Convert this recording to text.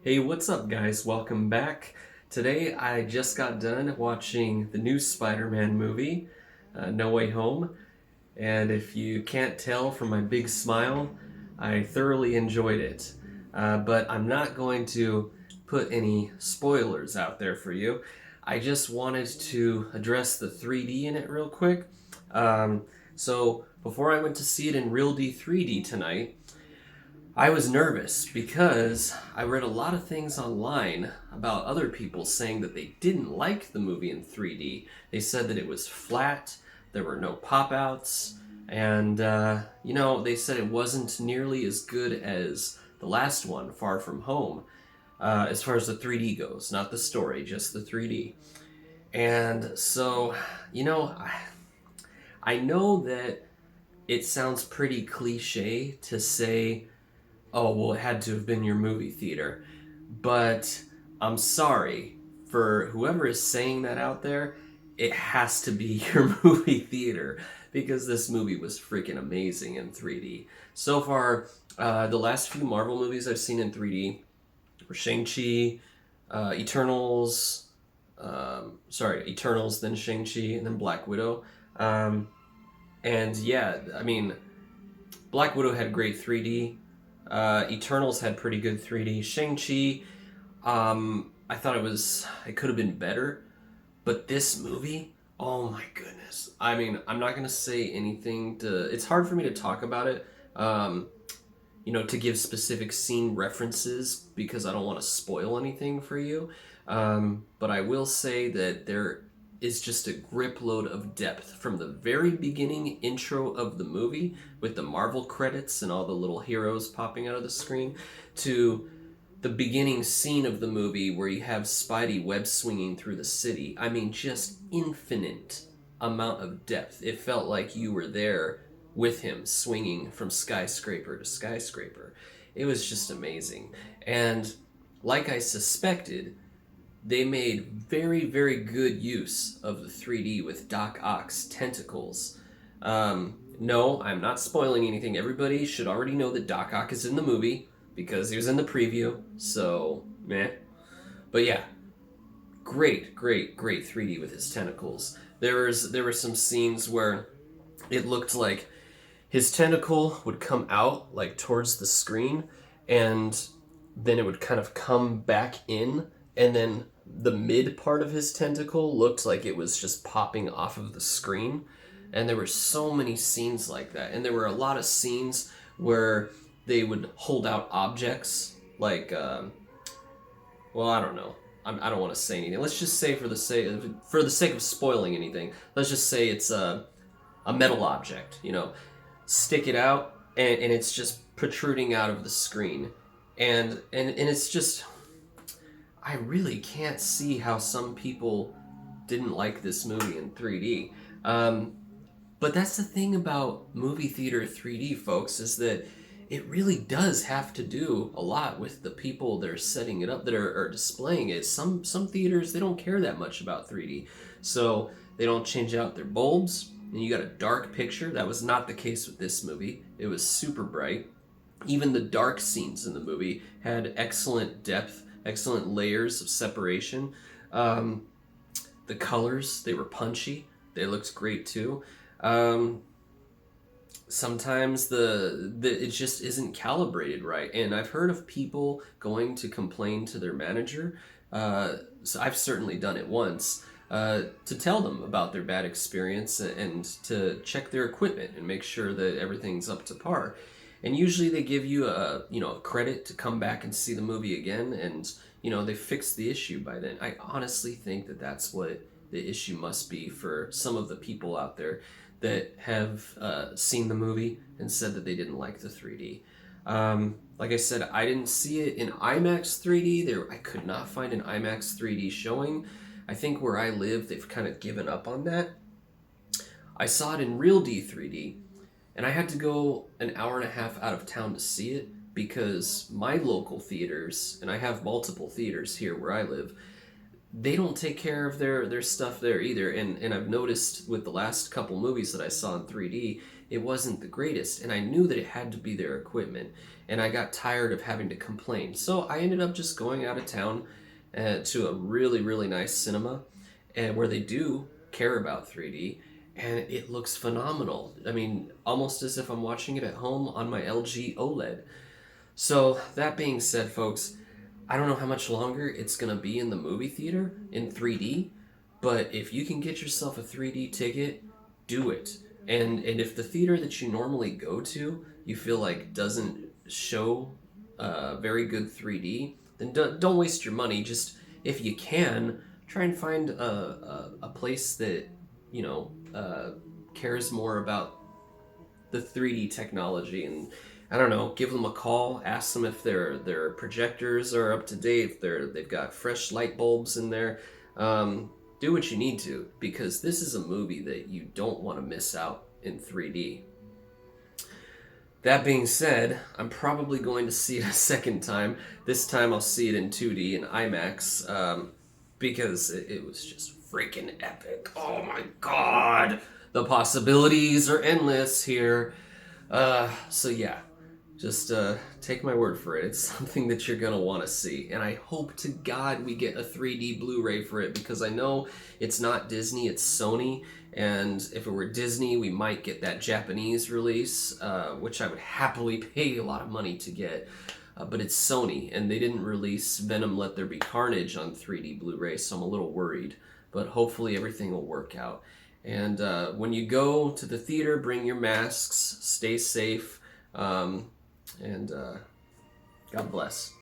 Hey, what's up, guys? Welcome back. Today, I just got done watching the new Spider-Man movie, No Way Home, and if you can't tell from my big smile, I thoroughly enjoyed it. But I'm not going to put any spoilers out there for you. I just wanted to address the 3D in it real quick. Um, so, before I went to see it in Real D 3D tonight, I was nervous because I read a lot of things online about other people saying that they didn't like the movie in 3D. They said that it was flat, there were no pop outs, and, they said it wasn't nearly as good as the last one, Far From Home, as far as the 3D goes. Not the story, just the 3D. And so, I know that it sounds pretty cliche to say, oh, well, it had to have been your movie theater. But I'm sorry for whoever is saying that out there. It has to be your movie theater because this movie was freaking amazing in 3D. So far, the last few Marvel movies I've seen in 3D were Shang-Chi, Eternals, Eternals, then Shang-Chi, and then Black Widow. Um, and yeah, I mean, Black Widow had great 3D. Eternals had pretty good 3D. Shang-Chi, I thought it could have been better, but this movie, oh my goodness. I mean, I'm not gonna say anything it's hard for me to talk about it, to give specific scene references because I don't want to spoil anything for you. But I will say that there is just a grip load of depth from the very beginning intro of the movie with the Marvel credits and all the little heroes popping out of the screen to the beginning scene of the movie where you have Spidey web swinging through the city. I mean, just infinite amount of depth. It felt like you were there with him swinging from skyscraper to skyscraper. It was just amazing. And like I suspected, they made very, very good use of the 3D with Doc Ock's tentacles. No, I'm not spoiling anything. Everybody should already know that Doc Ock is in the movie because he was in the preview, so meh. But yeah, great, great, great 3D with his tentacles. There were some scenes where it looked like his tentacle would come out like towards the screen, and then it would kind of come back in, and then the mid part of his tentacle looked like it was just popping off of the screen. And there were so many scenes like that, and there were a lot of scenes where they would hold out objects like well, I don't know. I don't want to say anything. Let's just say for the sake of spoiling anything, let's just say it's a metal object, stick it out, and it's just protruding out of the screen. And it's just, I really can't see how some people didn't like this movie in 3D. But that's the thing about movie theater 3D, folks, is that it really does have to do a lot with the people that are setting it up, that are displaying it. Some theaters, they don't care that much about 3D, so they don't change out their bulbs, and you got a dark picture. That was not the case with this movie. It was super bright. Even the dark scenes in the movie had excellent depth, excellent layers of separation. Um, the colors, they were punchy. They looked great too. Um, Sometimes it just isn't calibrated right, and I've heard of people going to complain to their manager. So I've certainly done it once, to tell them about their bad experience and to check their equipment and make sure that everything's up to par. And usually they give you a credit to come back and see the movie again, and they fix the issue by then. I honestly think that that's what the issue must be for some of the people out there that have seen the movie and said that they didn't like the 3D. Like I said, I didn't see it in IMAX 3D. I could not find an IMAX 3D showing. I think where I live, they've kind of given up on that. I saw it in Real D 3D, and I had to go an hour and a half out of town to see it because my local theaters, and I have multiple theaters here where I live, they don't take care of their stuff there either. And I've noticed with the last couple movies that I saw in 3D, it wasn't the greatest, and I knew that it had to be their equipment, and I got tired of having to complain. So I ended up just going out of town to a really really nice cinema, and where they do care about 3D, and it looks phenomenal. I mean, almost as if I'm watching it at home on my LG OLED. So, that being said, folks, I don't know how much longer it's going to be in the movie theater in 3D, but if you can get yourself a 3D ticket, do it. And if the theater that you normally go to you feel like doesn't show very good 3D, then don't waste your money. Just if you can, try and find a place that you know cares more about the 3D technology, and I don't know, give them a call, ask them if their projectors are up to date, if they've got fresh light bulbs in there. Do what you need to, because this is a movie that you don't want to miss out in 3D. That being said, I'm probably going to see it a second time. This time I'll see it in 2D and IMAX, because it was just freaking epic. Oh my god! The possibilities are endless here. So yeah, just take my word for it. It's something that you're gonna want to see, and I hope to God we get a 3D Blu-ray for it, because I know it's not Disney, it's Sony, and if it were Disney, we might get that Japanese release, which I would happily pay a lot of money to get. But it's Sony, and they didn't release Venom Let There Be Carnage on 3D Blu-ray, so I'm a little worried. But hopefully everything will work out. And when you go to the theater, bring your masks, stay safe, and God bless.